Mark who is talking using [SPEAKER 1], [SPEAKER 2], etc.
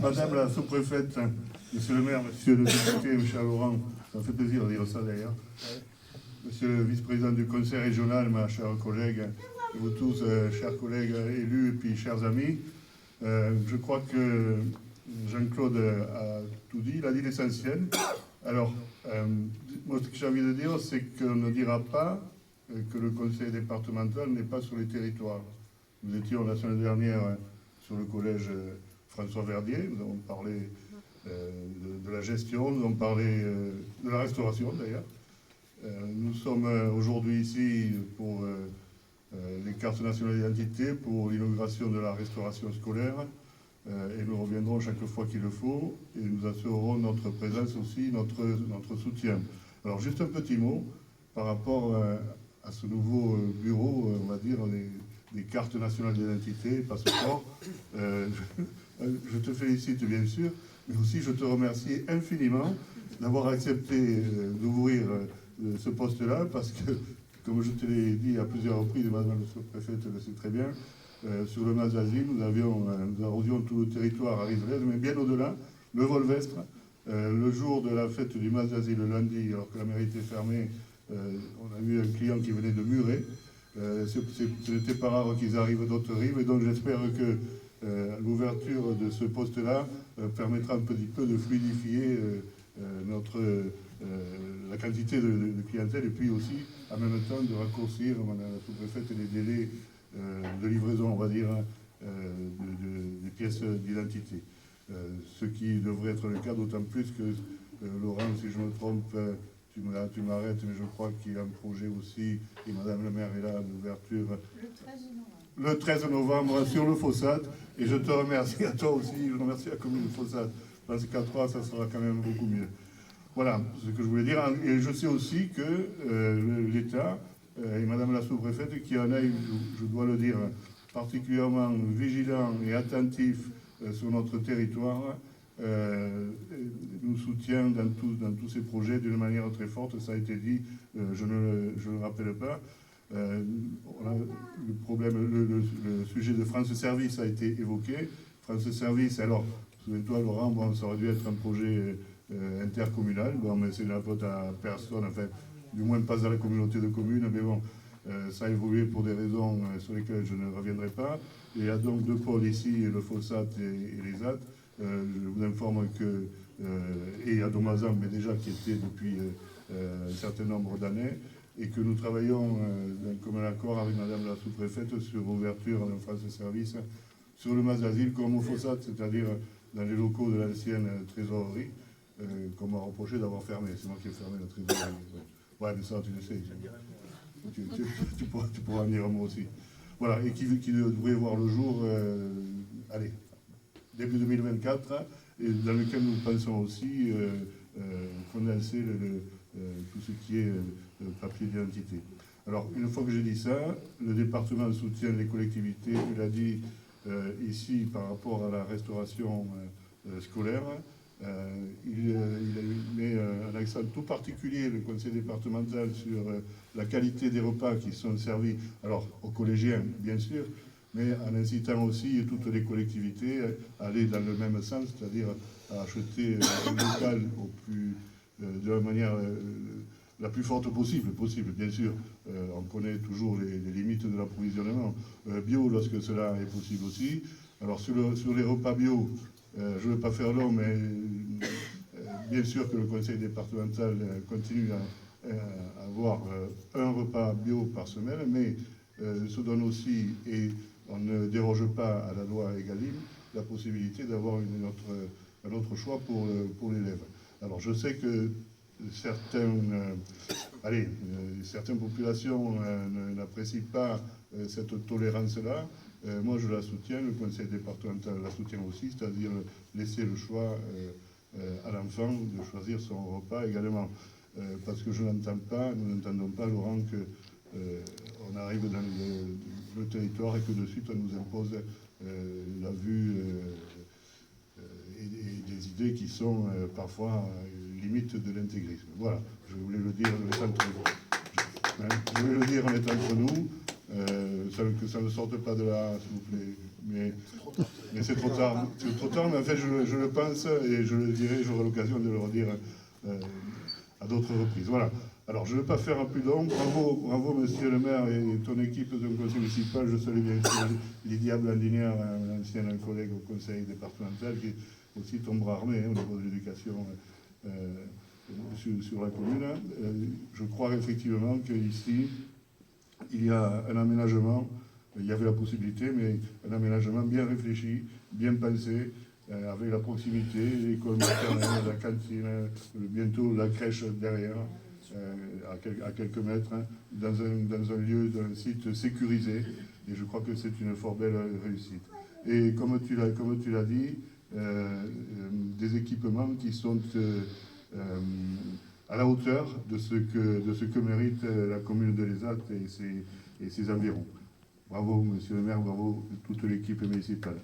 [SPEAKER 1] Madame la sous-préfète, monsieur le maire, monsieur le député, monsieur Laurent, ça me fait plaisir de dire ça d'ailleurs. Monsieur le vice-président du conseil régional, ma chère collègue, et vous tous, chers collègues élus et puis chers amis, je crois que Jean-Claude a tout dit, il a dit l'essentiel. Alors, moi ce que j'ai envie de dire, c'est qu'on ne dira pas que le conseil départemental n'est pas sur les territoires. Nous étions la semaine dernière sur le collège François Verdier, nous avons parlé de la gestion, nous avons parlé de la restauration d'ailleurs. Nous sommes aujourd'hui ici pour les cartes nationales d'identité, pour l'inauguration de la restauration scolaire, et nous reviendrons chaque fois qu'il le faut, et nous assurerons notre présence aussi, notre soutien. Alors juste un petit mot par rapport à ce nouveau bureau, on va dire, des cartes nationales d'identité, passeport. Je te félicite bien sûr, mais aussi je te remercie infiniment d'avoir accepté d'ouvrir ce poste-là, parce que, comme je te l'ai dit à plusieurs reprises, madame la sous-préfète le sait très bien, sur le Mazazil, nous arrosions tout le territoire à Rivelez, mais bien au-delà, le Volvestre, le jour de la fête du Mazazil, le lundi, alors que la mairie était fermée, on a eu un client qui venait de Muret. Ce n'était pas rare qu'ils arrivent d'autres rives, et donc j'espère que l'ouverture de ce poste-là permettra un petit peu de fluidifier la quantité de clientèle, et puis aussi, en même temps, de raccourcir, madame la sous-préfète, les délais de livraison, on va dire, des pièces d'identité. Ce qui devrait être le cas, d'autant plus que, Laurent, si je me trompe, tu m'arrêtes, mais je crois qu'il y a un projet aussi, et madame la maire est là, d'ouverture. Le 13 novembre sur le Fossat, et je te remercie à toi aussi, je remercie la commune de Fossat, parce qu'à 3, ça sera quand même beaucoup mieux. Voilà ce que je voulais dire, et je sais aussi que l'État, et madame la sous-préfète, qui en a, je dois le dire, particulièrement vigilant et attentif sur notre territoire, nous soutient dans tous ces projets d'une manière très forte. Ça a été dit, je ne le rappelle pas. Le problème, le sujet de France Service a été évoqué. France Service, alors, souviens-toi Laurent, bon, ça aurait dû être un projet intercommunal, bon, mais c'est la faute à personne, enfin, du moins pas dans la communauté de communes, mais bon, ça a évolué pour des raisons sur lesquelles je ne reviendrai pas. Il y a donc deux pôles ici, le Fossat et les AT. Je vous informe que, et à Domazan, mais déjà qui était depuis un certain nombre d'années, et que nous travaillons d'un commun accord avec madame la sous-préfète sur l'ouverture d'un France Service sur le Mazazil comme au Fossat, c'est-à-dire dans les locaux de l'ancienne trésorerie, qu'on m'a reproché d'avoir fermé. C'est moi qui ai fermé la trésorerie. Ouais, mais ça, tu le sais. Tu pourras en dire un mot aussi. Voilà, et qui devrait voir le jour, allez, début 2024, et dans lequel nous pensons aussi condenser tout ce qui est papier d'identité. Alors, une fois que j'ai dit ça, le département soutient les collectivités, tu l'as dit ici, par rapport à la restauration scolaire. Il met un accent tout particulier, le conseil départemental, sur la qualité des repas qui sont servis, alors aux collégiens bien sûr, mais en incitant aussi toutes les collectivités à aller dans le même sens, c'est-à-dire à acheter un local de la manière la plus forte possible, bien sûr. On connaît toujours les limites de l'approvisionnement bio lorsque cela est possible aussi. Alors sur les repas bio, je ne vais pas faire long, mais bien sûr que le conseil départemental continue à avoir un repas bio par semaine, mais se donne aussi, et on ne déroge pas à la loi Egalim, la possibilité d'avoir un autre choix pour l'élève. Alors je sais que certaines populations n'apprécient pas cette tolérance-là. Moi, je la soutiens, le conseil départemental la soutient aussi, c'est-à-dire laisser le choix à l'enfant de choisir son repas également. Parce que nous n'entendons pas, Laurent, qu'on arrive dans le territoire et que de suite on nous impose la vue et des idées qui sont parfois limite de l'intégrisme. Voilà, je voulais le dire en étant entre nous, que ça ne sorte pas de là, s'il vous plaît, mais c'est trop tard. C'est trop tard, mais en fait, je le pense et je le dirai, j'aurai l'occasion de le redire à d'autres reprises. Voilà. Alors, je ne vais pas faire un plus long. Bravo, monsieur le maire et ton équipe de conseil municipal. Je salue bien sûr Lydia Blandinière, un ancien collègue au conseil départemental, qui est aussi ton bras armé au niveau de l'éducation sur la commune. Je crois effectivement qu'ici, il y a un aménagement, il y avait la possibilité, mais un aménagement bien réfléchi, bien pensé, avec la proximité, l'école maternelle, la cantine, bientôt la crèche derrière, à quelques mètres, hein, dans un lieu, dans un site sécurisé. Et je crois que c'est une fort belle réussite. Et comme tu l'as dit, des équipements qui sont à la hauteur de ce que mérite la commune de Les Alpes et ses environs. Bravo, monsieur le maire, bravo toute l'équipe municipale.